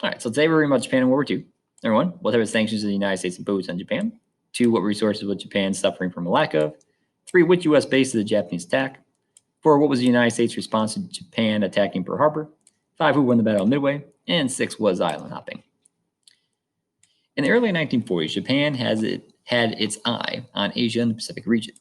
All right, so today we're reading about Japan in World War II. Number one, what type of sanctions did the United States impose on Japan? Two, what resources was Japan suffering from a lack of? Three, which U.S. base did the Japanese attack? Four, what was the United States' response to Japan attacking Pearl Harbor? Five, who won the Battle of Midway? And six, was island hopping. In the early 1940s, Japan had its eye on Asia and the Pacific region.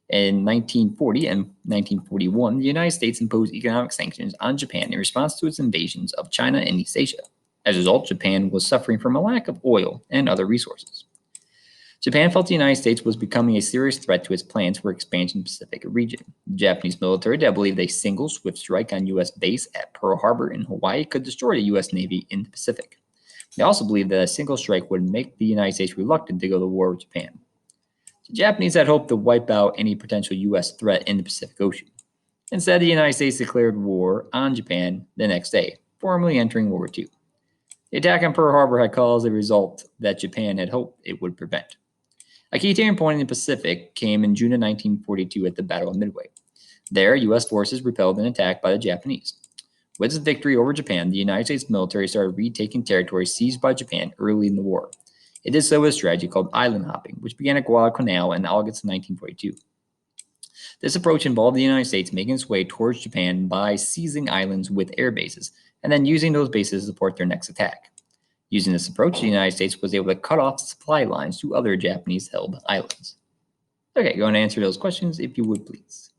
In 1940 and 1941, the United States imposed economic sanctions on Japan in response to its invasions of China and East Asia. As a result, Japan was suffering from a lack of oil and other resources. Japan felt the United States was becoming a serious threat to its plans for expansion in the Pacific region. The Japanese military believed a single swift strike on U.S. base at Pearl Harbor in Hawaii could destroy the U.S. Navy in the Pacific. They also believed that a single strike would make the United States reluctant to go to war with Japan. The Japanese had hoped to wipe out any potential U.S. threat in the Pacific Ocean. Instead, the United States declared war on Japan the next day, formally entering World War II. The attack on Pearl Harbor had caused a result that Japan had hoped it would prevent. A key turning point in the Pacific came in June of 1942 at the Battle of Midway. There, U.S. forces repelled an attack by the Japanese. With its victory over Japan, the United States military started retaking territory seized by Japan early in the war. It did so with a strategy called island hopping, which began at Guadalcanal in August of 1942. This approach involved the United States making its way towards Japan by seizing islands with air bases, and then using those bases to support their next attack. Using this approach, the United States was able to cut off the supply lines to other Japanese-held islands. Okay, go and answer those questions if you would, please.